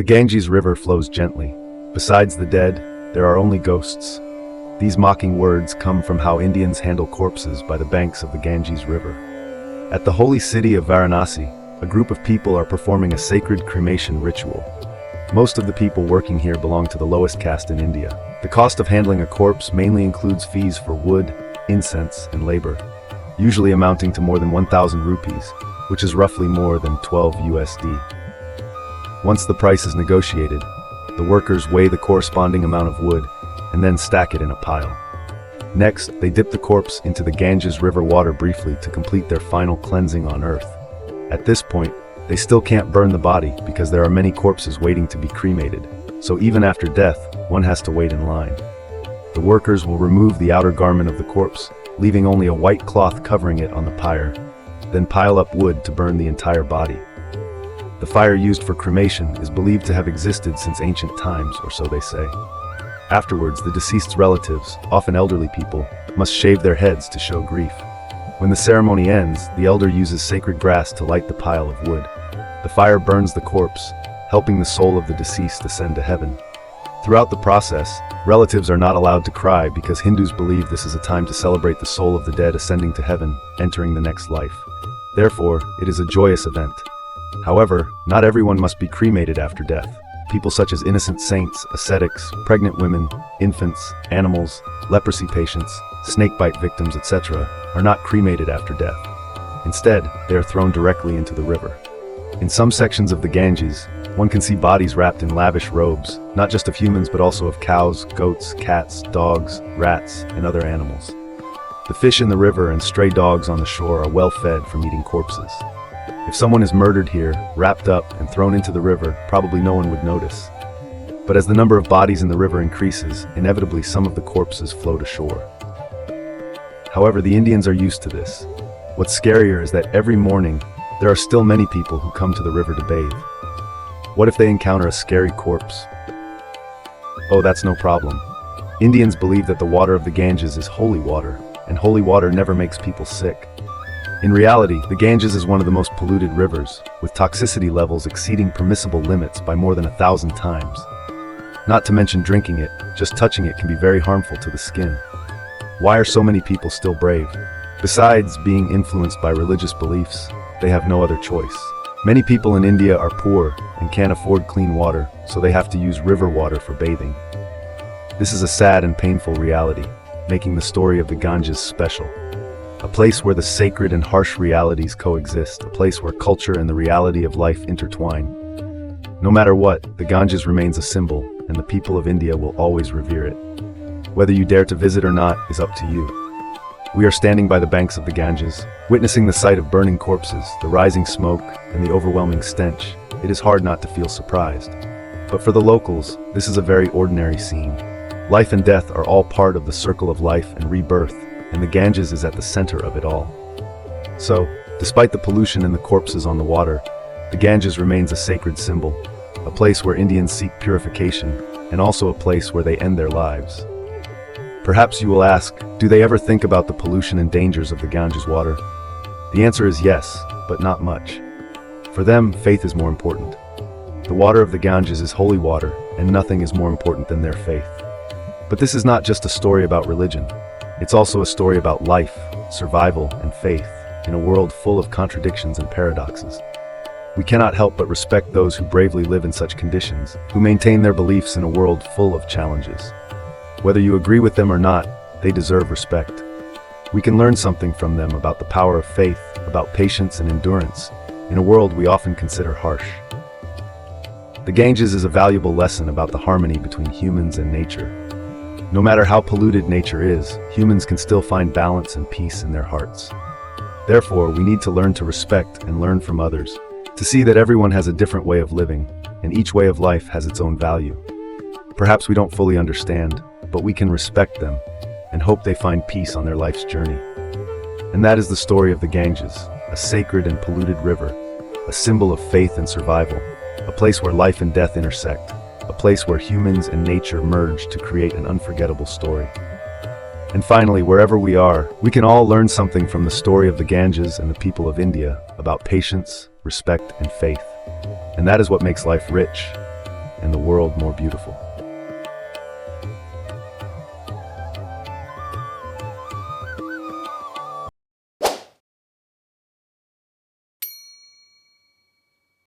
The Ganges River flows gently. Besides the dead, there are only ghosts. These mocking words come from how Indians handle corpses by the banks of the Ganges River. At the holy city of Varanasi, a group of people are performing a sacred cremation ritual. Most of the people working here belong to the lowest caste in India. The cost of handling a corpse mainly includes fees for wood, incense, and labor, usually amounting to more than 1,000 rupees, which is roughly more than 12 USD. Once the price is negotiated, the workers weigh the corresponding amount of wood and then stack it in a pile. Next, they dip the corpse into the Ganges River water briefly to complete their final cleansing on earth. At this point, they still can't burn the body because there are many corpses waiting to be cremated, so even after death, one has to wait in line. The workers will remove the outer garment of the corpse, leaving only a white cloth covering it on the pyre, then pile up wood to burn the entire body. The fire used for cremation is believed to have existed since ancient times, or so they say. Afterwards, the deceased's relatives, often elderly people, must shave their heads to show grief. When the ceremony ends, the elder uses sacred grass to light the pile of wood. The fire burns the corpse, helping the soul of the deceased ascend to heaven. Throughout the process, relatives are not allowed to cry because Hindus believe this is a time to celebrate the soul of the dead ascending to heaven, entering the next life. Therefore, it is a joyous event. However, not everyone must be cremated after death. People such as innocent saints, ascetics, pregnant women, infants, animals, leprosy patients, snakebite victims, etc., are not cremated after death. Instead, they are thrown directly into the river. In some sections of the Ganges, one can see bodies wrapped in lavish robes, not just of humans but also of cows, goats, cats, dogs, rats, and other animals. The fish in the river and stray dogs on the shore are well fed from eating corpses. If someone is murdered here, wrapped up, and thrown into the river, probably no one would notice. But as the number of bodies in the river increases, inevitably some of the corpses float ashore. However, the Indians are used to this. What's scarier is that every morning, there are still many people who come to the river to bathe. What if they encounter a scary corpse? Oh, that's no problem. Indians believe that the water of the Ganges is holy water, and holy water never makes people sick. In reality, the Ganges is one of the most polluted rivers, with toxicity levels exceeding permissible limits by more than 1,000 times. Not to mention drinking it, just touching it can be very harmful to the skin. Why are so many people still brave? Besides being influenced by religious beliefs, they have no other choice. Many people in India are poor and can't afford clean water, so they have to use river water for bathing. This is a sad and painful reality, making the story of the Ganges special. A place where the sacred and harsh realities coexist, a place where culture and the reality of life intertwine. No matter what, the Ganges remains a symbol, and the people of India will always revere it. Whether you dare to visit or not is up to you. We are standing by the banks of the Ganges, witnessing the sight of burning corpses, the rising smoke, and the overwhelming stench. It is hard not to feel surprised. But for the locals, this is a very ordinary scene. Life and death are all part of the circle of life and rebirth, and the Ganges is at the center of it all. So, despite the pollution and the corpses on the water, the Ganges remains a sacred symbol, a place where Indians seek purification, and also a place where they end their lives. Perhaps you will ask, do they ever think about the pollution and dangers of the Ganges water? The answer is yes, but not much. For them, faith is more important. The water of the Ganges is holy water, and nothing is more important than their faith. But this is not just a story about religion. It's also a story about life, survival, and faith, in a world full of contradictions and paradoxes. We cannot help but respect those who bravely live in such conditions, who maintain their beliefs in a world full of challenges. Whether you agree with them or not, they deserve respect. We can learn something from them about the power of faith, about patience and endurance, in a world we often consider harsh. The Ganges is a valuable lesson about the harmony between humans and nature. No matter how polluted nature is, humans can still find balance and peace in their hearts. Therefore, we need to learn to respect and learn from others, to see that everyone has a different way of living, and each way of life has its own value. Perhaps we don't fully understand, but we can respect them, and hope they find peace on their life's journey. And that is the story of the Ganges, a sacred and polluted river, a symbol of faith and survival, a place where life and death intersect, a place where humans and nature merge to create an unforgettable story. And finally, wherever we are, we can all learn something from the story of the Ganges and the people of India about patience, respect, and faith. And that is what makes life rich. and the world more beautiful.